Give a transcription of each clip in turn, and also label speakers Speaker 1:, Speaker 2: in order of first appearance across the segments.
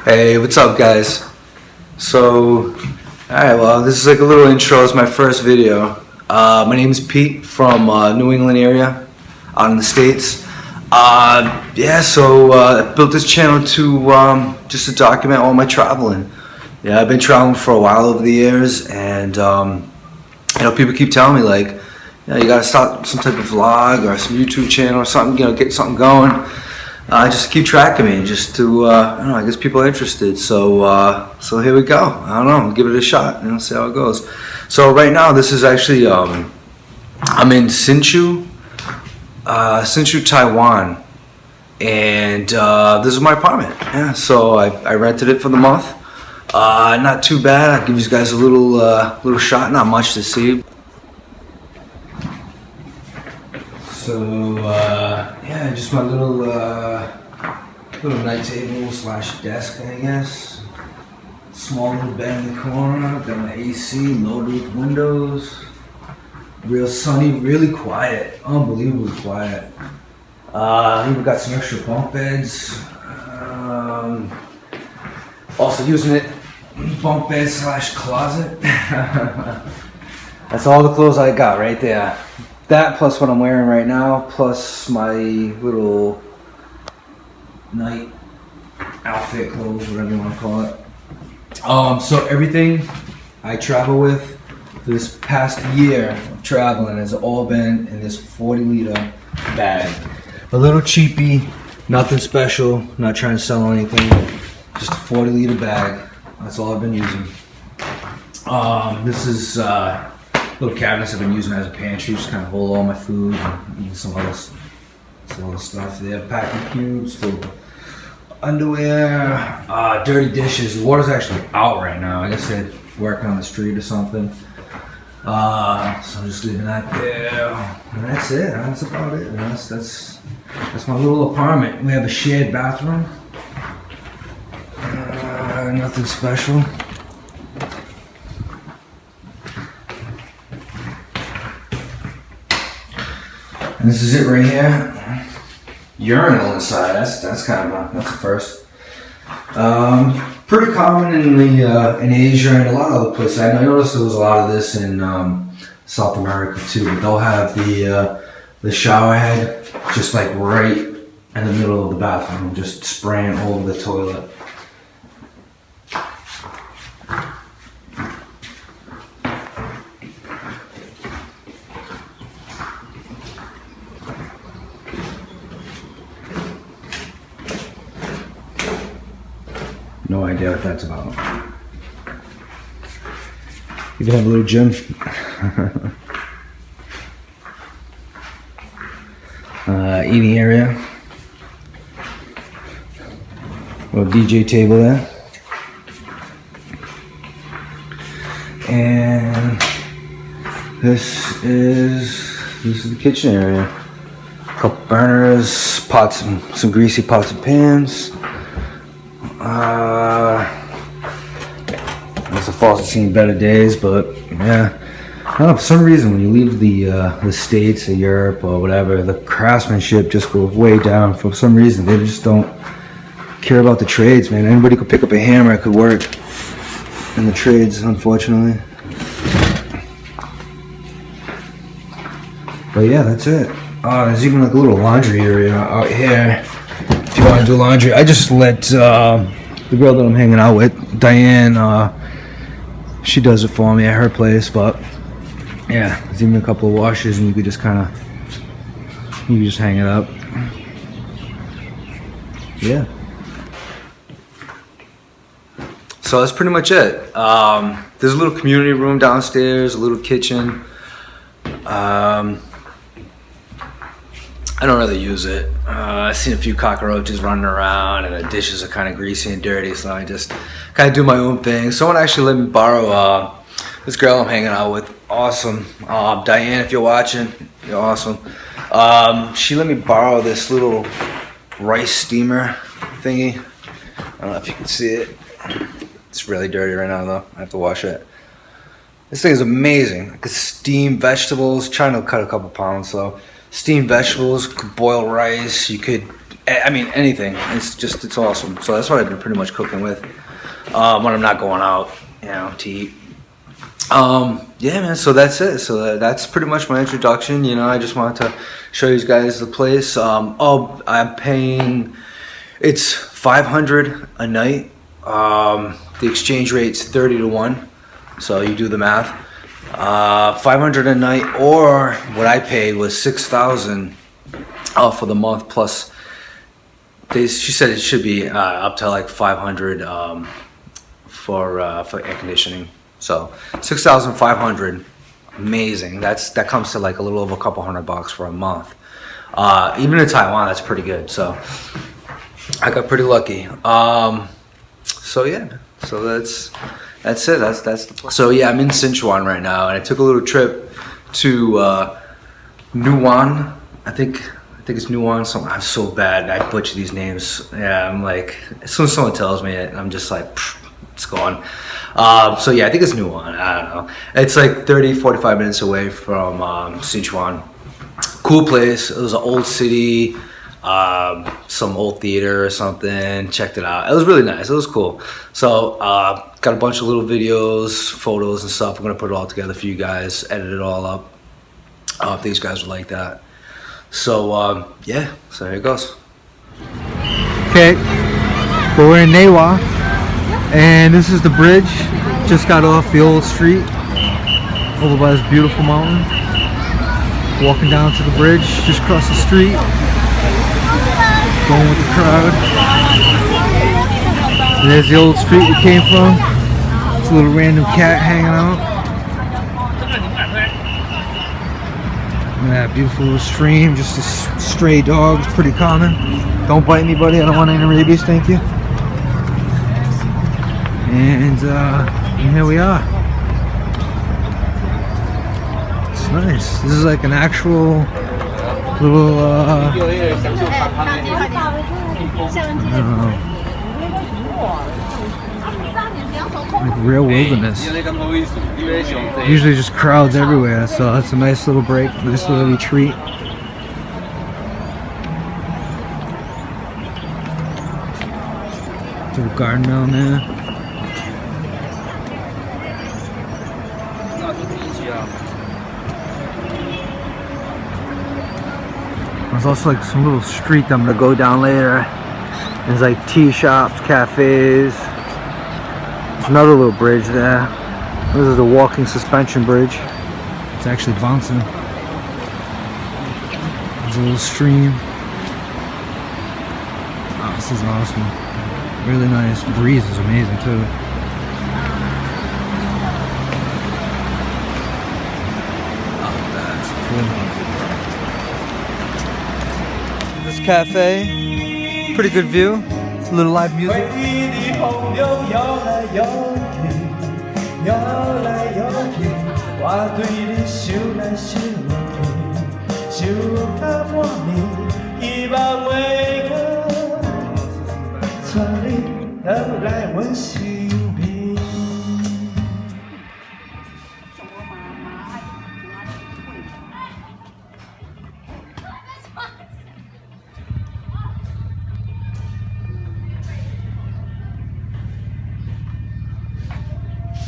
Speaker 1: Hey, what's up, guys? So, alright, well, this is like a little intro. It's my first video. My name is Pete from New England area, out in the States. I built this channel to just to document all my traveling. Yeah, I've been traveling for a while over the years, and people keep telling me like, you gotta start some type of vlog or some YouTube channel or something, get something going. Just keep track of me, just to, I guess people are interested. So here we go. I don't know, give it a shot, see how it goes. So right now, this is actually, I'm in Hsinchu, Taiwan, and this is my apartment. Yeah, so I rented it for the month. Not too bad. I'll give you guys a little shot. Not much to see. So just my little night table / desk, I guess. Small little bed in the corner. Got my AC, loaded with windows. Real sunny, really quiet, unbelievably quiet. Even got some extra bunk beds. Also using it bunk bed / closet. That's all the clothes I got right there. That plus what I'm wearing right now, plus my little night outfit clothes, whatever you want to call it. So everything I travel with for this past year of traveling has all been in this 40-liter bag. A little cheapy, nothing special, not trying to sell anything, just a 40-liter bag. That's all I've been using. This is little cabinets I've been using as a pantry, just kind of hold all my food and some other stuff there. Packing cubes full of underwear, dirty dishes. The water's actually out right now. I guess they're working on the street or something. So I'm just leaving that there. And that's it. That's about it. That's my little apartment. We have a shared bathroom. Nothing special. And this is it right here. Urinal inside. That's kind of that's a first. Pretty common in Asia and a lot of other places. I noticed there was a lot of this in South America too. But they'll have the shower head just like right in the middle of the bathroom, just spraying all over the toilet. No idea what that's about. You can have a little gym. Eating area. Little DJ table there. And this is the kitchen area. A couple burners, pots, some greasy pots and pans. It's a faucet seen better days, but yeah. I don't know, for some reason when you leave the States or Europe or whatever, the craftsmanship just goes way down. For some reason, they just don't care about the trades, man. Anybody could pick up a hammer, it could work in the trades, unfortunately. But yeah, that's it. There's even like a little laundry area out here. If you want to do laundry, I just let the girl that I'm hanging out with, Diane, she does it for me at her place. But yeah, there's even a couple of washers, and you could just hang it up. Yeah. So that's pretty much it. There's a little community room downstairs, a little kitchen. I don't really use it. I've seen a few cockroaches running around, and the dishes are kind of greasy and dirty, so I just kind of do my own thing. Someone actually let me borrow this girl I'm hanging out with. Awesome. Diane, if you're watching, you're awesome. She let me borrow this little rice steamer thingy. I don't know if you can see it. It's really dirty right now, though. I have to wash it. This thing is amazing. I could steam vegetables. Trying to cut a couple pounds, so steamed vegetables, could boil rice. You could I mean, anything. It's awesome. So that's what I've been pretty much cooking with when I'm not going out, you know, to eat. Yeah, man. So that's it. So that's pretty much my introduction. You know, I just wanted to show you guys the place. Oh, I'm paying. It's $500 a night. The exchange rate's 30 to 1. So you do the math. $500 a night, or what I paid was $6,000 for the month plus. She said it should be up to like $500 for air conditioning. So $6,500, amazing. That comes to like a little over a couple $100 for a month. Even in Taiwan, that's pretty good. So I got pretty lucky. So yeah, so that's it. That's the plan. So yeah, I'm in Hsinchu right now, and I took a little trip to Neiwan. I think it's Neiwan. I'm so bad. I butcher these names. Yeah, I'm like, as soon as someone tells me it, I'm just like, it's gone. So yeah, I think it's Neiwan. I don't know. It's like 30-45 minutes away from Hsinchu. Cool place. It was an old city. Some old theater or something. Checked it out. It was really nice. It was cool. So got a bunch of little videos, photos and stuff. I'm gonna put it all together for you guys, edit it all up. I think these guys would like that. So yeah, so here it goes.
Speaker 2: Okay, but we're in Neiwan, and this is the bridge. Just got off the old street over by this beautiful mountain. Walking down to the bridge, just across the street. Going with the crowd. And there's the old street we came from. It's a little random cat hanging out. Yeah, beautiful little stream, just a stray dog. It's pretty common. Don't bite me, buddy. I don't want any rabies, thank you. And here we are. It's nice. This is like an actual little I don't know, like real wilderness. Usually just crowds everywhere, so it's a nice little break, nice little retreat. Little garden down there. There's also like some little street that I'm gonna go down later. There's like tea shops, cafes. There's another little bridge there. This is the walking suspension bridge. It's actually bouncing. There's a little stream. Oh, this is awesome. Really nice. The breeze is amazing too. Oh, that's cool. This cafe, pretty good view. A little live music.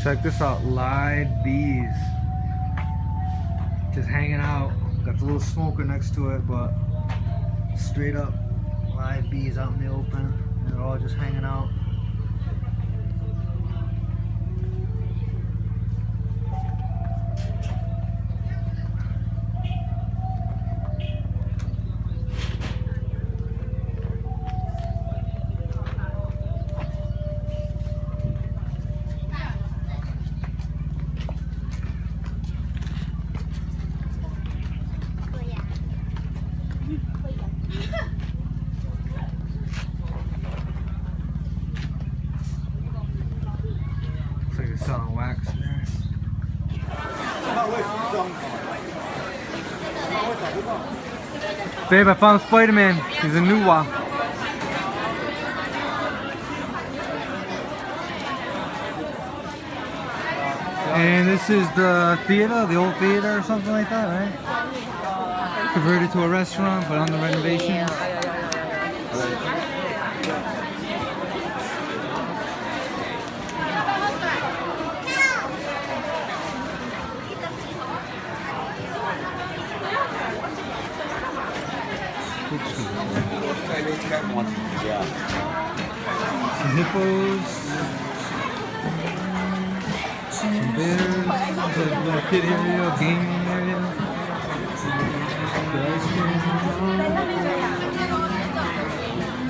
Speaker 2: Check this out, live bees. Just hanging out. Got the little smoker next to it, but straight up live bees out in the open. And they're all just hanging out. Looks like it's selling wax there. Babe, I found Spider-Man. He's a new one. And this is the theater, the old theater or something like that, right? Converted to a restaurant, but on the renovation. Some hippos. Some bears. There's a little kid area, gaming area. Good ice cream.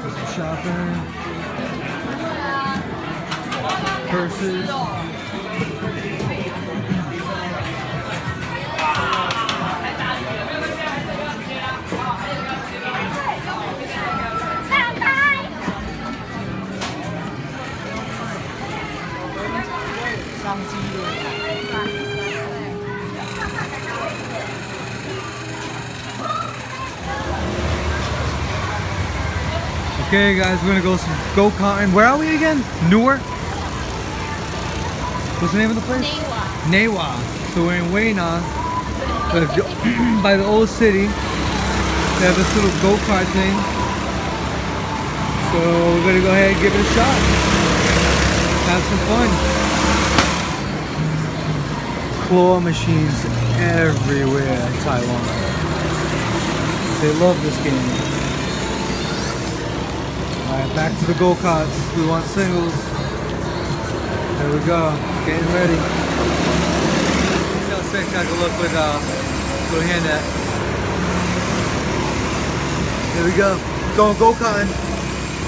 Speaker 2: Some shopping. Purses. Okay guys, we're gonna go some go-karting. Where are we again? Newark? What's the name of the place? Neiwan. So we're in Neiwan, by the old city. They have this little go-kart thing. So we're gonna go ahead and give it a shot. Have some fun. Claw machines everywhere in Taiwan. They love this game. Alright, back to the go-karts. We want singles. There we go. Getting ready. See how sick I can look with little hand at. There we go. Going go-karting.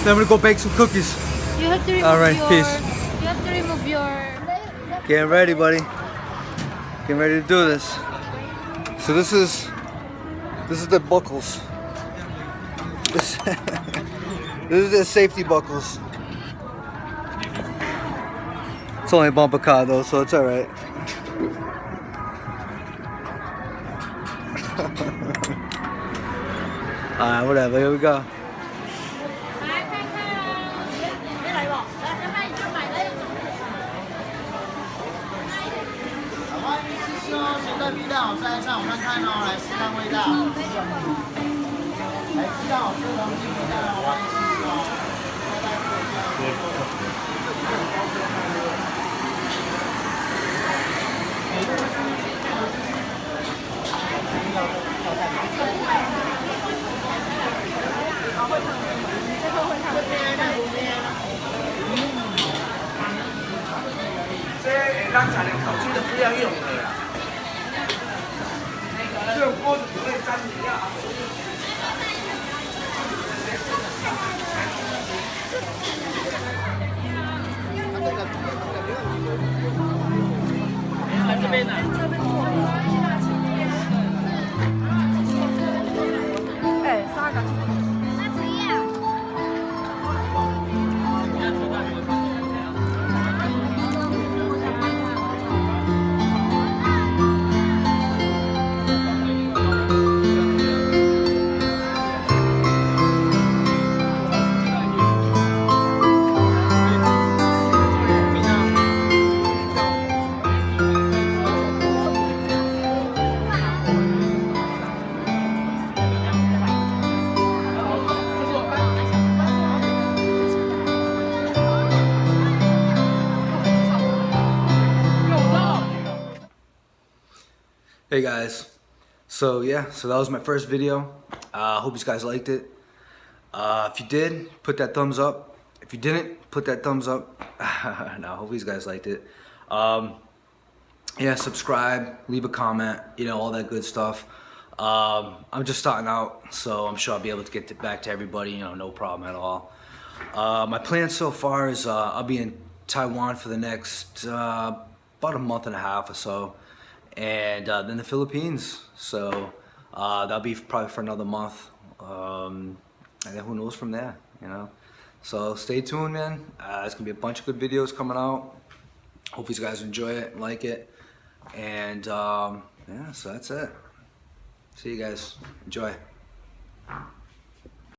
Speaker 2: Then I'm gonna go bake some cookies.
Speaker 3: You have to remove
Speaker 2: Alright, peace.
Speaker 3: You have to remove your...
Speaker 2: Getting ready, buddy. Getting ready to do this. So this is the buckles. This is the safety buckles. It's only a bumper car though, so it's alright. Alright, whatever, here we go. Hey guys, so yeah, so that was my first video. Hope you guys liked it. If you did, put that thumbs up. If you didn't, put that thumbs up. No, hope you guys liked it. Yeah, subscribe, leave a comment, you know, all that good stuff. I'm just starting out, so I'm sure I'll be able to get back to everybody, you know, no problem at all. My plan so far is I'll be in Taiwan for the next about a month and a half or so. And then the Philippines, so that'll be probably for another month, and then who knows from there, you know. So stay tuned, man. There's gonna be a bunch of good videos coming out. Hope you guys enjoy it, like it, and yeah, so that's it. See you guys. Enjoy.